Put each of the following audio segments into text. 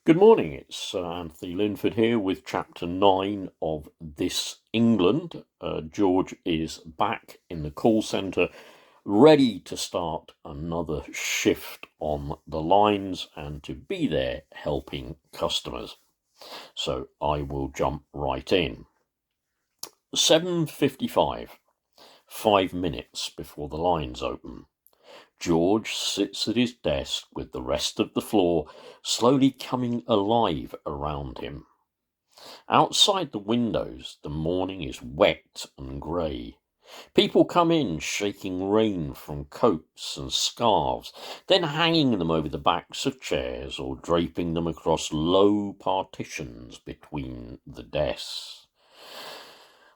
Good morning, it's Anthony Linford here with Chapter 9 of This England. George is back in the call centre, ready to start another shift on the lines and to be there helping customers. So I will jump right in. 7:55, 5 minutes before the lines open. George sits at his desk with the rest of the floor slowly coming alive around him. Outside the windows, the morning is wet and grey. People come in shaking rain from coats and scarves, then hanging them over the backs of chairs or draping them across low partitions between the desks.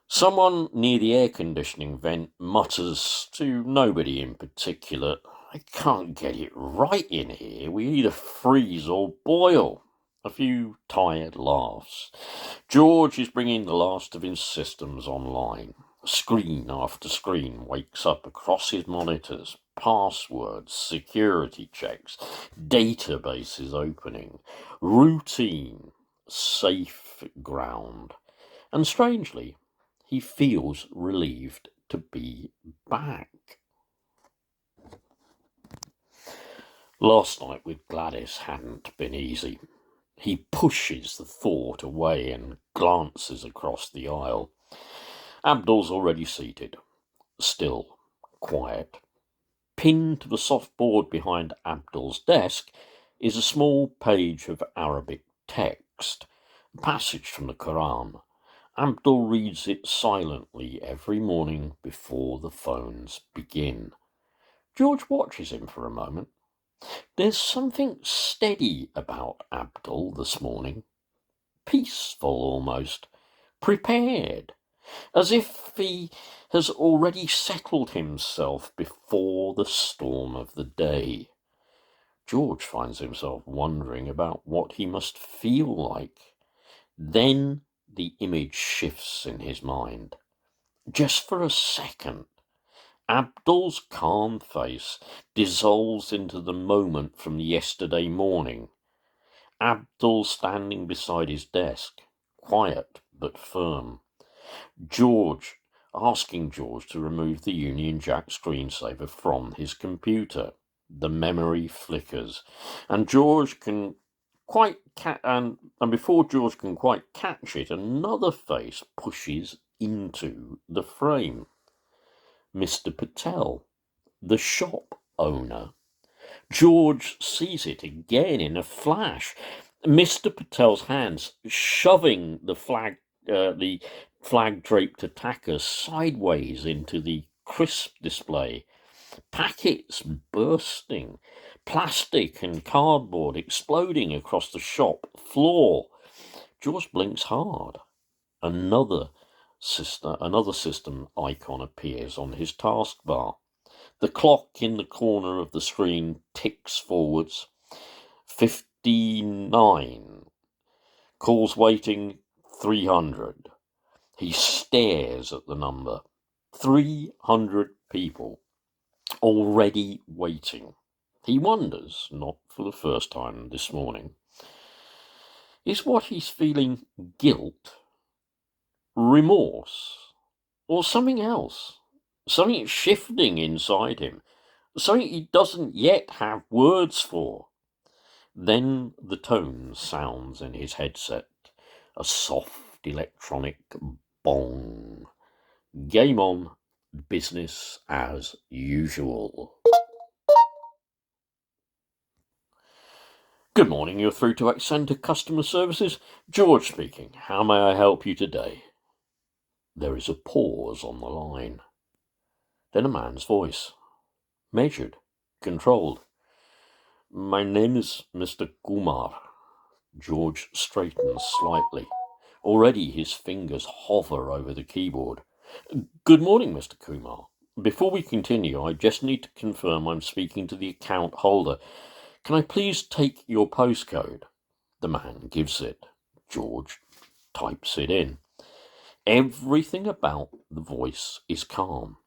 Someone near the air conditioning vent mutters to nobody in particular, "I can't get it right in here. We either freeze or boil." A few tired laughs. George is bringing the last of his systems online. Screen after screen wakes up across his monitors. Passwords, security checks, databases opening. Routine, safe ground. And strangely, he feels relieved to be back. Last night with Gladys hadn't been easy. He pushes the thought away and glances across the aisle. Abdul's already seated, still, quiet. Pinned to the soft board behind Abdul's desk is a small page of Arabic text, a passage from the Quran. Abdul reads it silently every morning before the phones begin. George watches him for a moment. There's something steady about Abdul this morning. Peaceful almost. Prepared. As if he has already settled himself before the storm of the day. George finds himself wondering about what he must feel like. Then the image shifts in his mind. Just for a second, Abdul's calm face dissolves into the moment from yesterday morning. Abdul standing beside his desk, quiet but firm. Asking George to remove the Union Jack screensaver from his computer. The memory flickers, and George can and before George can quite catch it, another face pushes into the frame. Mr. Patel, the shop owner. George sees it again in a flash. Mr. Patel's hands shoving the flag-draped attackers sideways into the crisp display. Packets bursting, plastic and cardboard exploding across the shop floor. George blinks hard. Another system icon appears on his taskbar. The clock in the corner of the screen ticks forwards. 59. Calls waiting, 300. He stares at the number. 300 people already waiting. He wonders, not for the first time this morning, is what he's feeling guilt, remorse, or something else? Something shifting inside him, something he doesn't yet have words for. Then the tone sounds in his headset, a soft electronic bong. Game on, business as usual. Good morning, you're through to Accenture Customer Services. George speaking. How may I help you today? There is a pause on the line. Then a man's voice. Measured, controlled. My name is Mr. Kumar. George straightens slightly. Already his fingers hover over the keyboard. Good morning, Mr. Kumar. Before we continue, I just need to confirm I'm speaking to the account holder. Can I please take your postcode? The man gives it. George types it in. Everything about the voice is calm,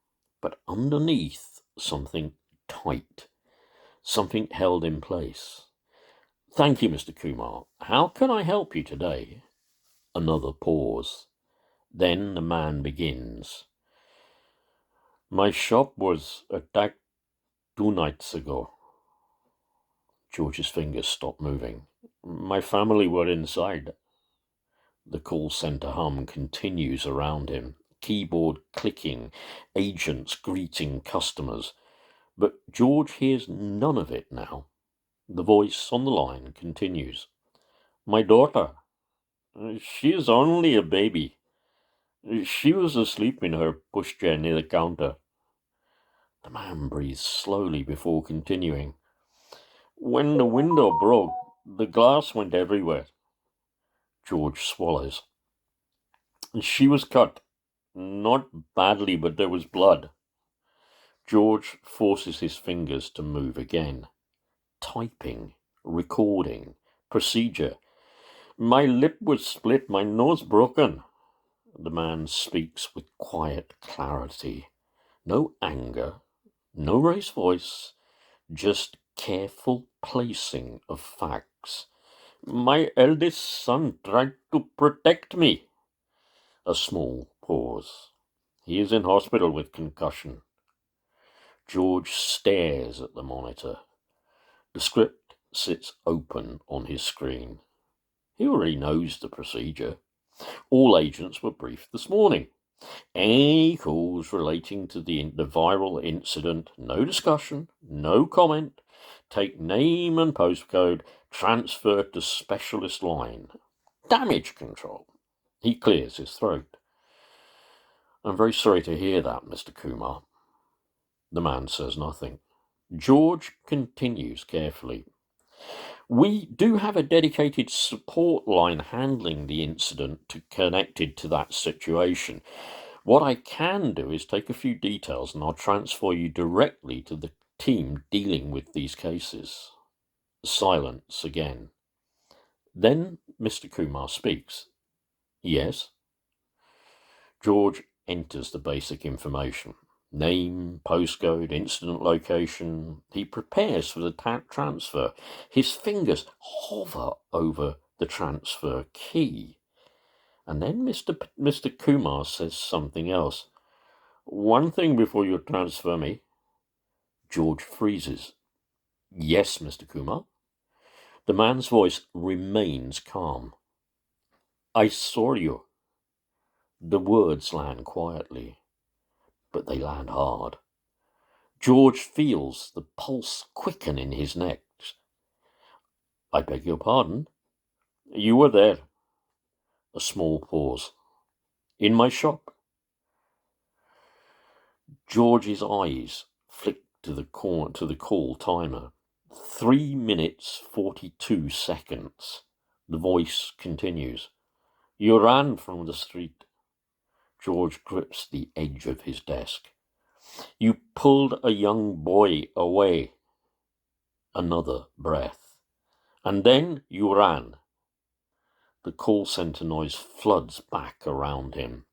but underneath something tight, something held in place. Thank you, Mr. Kumar. How can I help you today? Another pause. Then the man begins. My shop was attacked 2 nights ago. George's fingers stopped moving. My family were inside. The call centre hum continues around him, keyboard clicking, agents greeting customers. But George hears none of it now. The voice on the line continues. My daughter, she is only a baby. She was asleep in her pushchair near the counter. The man breathes slowly before continuing. When the window broke, the glass went everywhere. George swallows. She was cut. Not badly, but there was blood. George forces his fingers to move again. Typing, recording, procedure. My lip was split, my nose broken. The man speaks with quiet clarity. No anger, no raised voice, just careful placing of facts. My eldest son tried to protect me. A small pause. He is in hospital with concussion. George stares at the monitor. The script sits open on his screen. He already knows the procedure. All agents were briefed this morning. Any calls relating to the viral incident, no discussion, no comment. Take name and postcode, transfer to specialist line. Damage control. He clears his throat. I'm very sorry to hear that, Mr. Kumar. The man says nothing. George continues carefully. We do have a dedicated support line handling the incident connected to that situation. What I can do is take a few details and I'll transfer you directly to the team dealing with these cases. Silence again. Then Mr. Kumar speaks. Yes? George enters the basic information. Name, postcode, incident location. He prepares for the transfer. His fingers hover over the transfer key. And then Mr. Kumar says something else. One thing before you transfer me. George freezes. Yes, Mr. Kumar. The man's voice remains calm. I saw you. The words land quietly, but they land hard. George feels the pulse quicken in his neck. I beg your pardon? You were there. A small pause. In my shop? George's eyes flick to the call timer. 3 minutes 42 seconds. The voice continues. You ran from the street. George grips the edge of his desk. You pulled a young boy away. Another breath. And then you ran. The call centre noise floods back around him.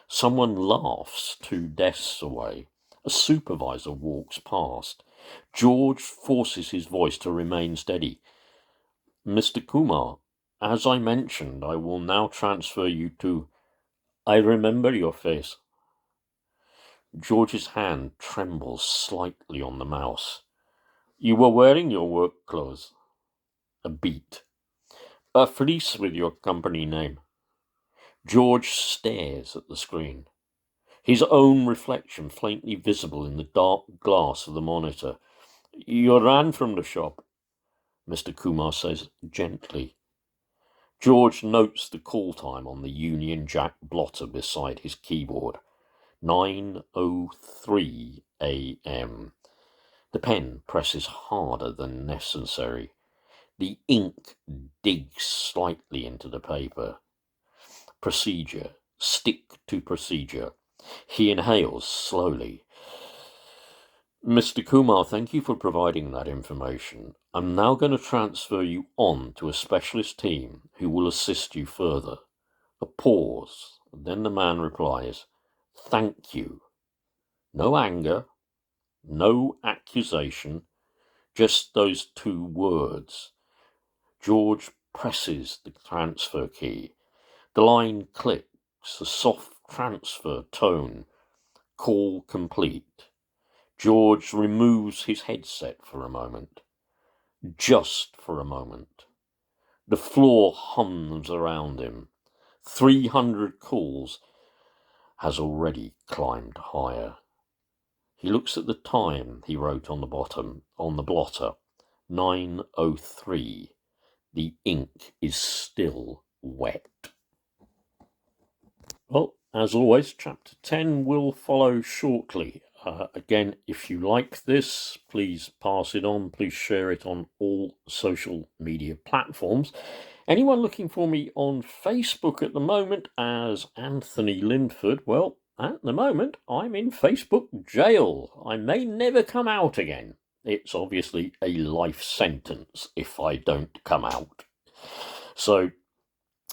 Someone laughs 2 desks away. A supervisor walks past. George forces his voice to remain steady. Mr. Kumar, as I mentioned, I will now transfer you to... I remember your face. George's hand trembles slightly on the mouse. You were wearing your work clothes. A beat. A fleece with your company name. George stares at the screen. His own reflection faintly visible in the dark glass of the monitor. You ran from the shop, Mr. Kumar says gently. George notes the call time on the Union Jack blotter beside his keyboard. 9:03 a.m. The pen presses harder than necessary. The ink digs slightly into the paper. Procedure. Stick to procedure. He inhales slowly. Mr. Kumar, thank you for providing that information. I'm now going to transfer you on to a specialist team who will assist you further. A pause. Then the man replies, thank you. No anger, no accusation, just those 2 words. George presses the transfer key. The line clicks, a soft transfer tone. Call complete. George removes his headset for a moment. Just for a moment. The floor hums around him. 300 calls has already climbed higher. He looks at the time he wrote on the bottom, on the blotter. 9:03. The ink is still wet. Well, as always, chapter 10 will follow shortly. Again, if you like this, please pass it on. Please share it on all social media platforms. Anyone looking for me on Facebook at the moment as Anthony Linford, well, at the moment, I'm in Facebook jail. I may never come out again. It's obviously a life sentence if I don't come out. So,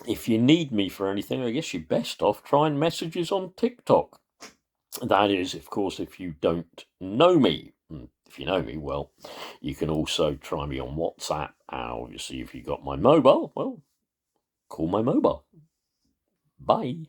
if you need me for anything, I guess you're best off trying messages on TikTok. That is, of course, if you don't know me. If you know me, well, you can also try me on WhatsApp. Obviously, if you got my mobile, well, call my mobile. Bye.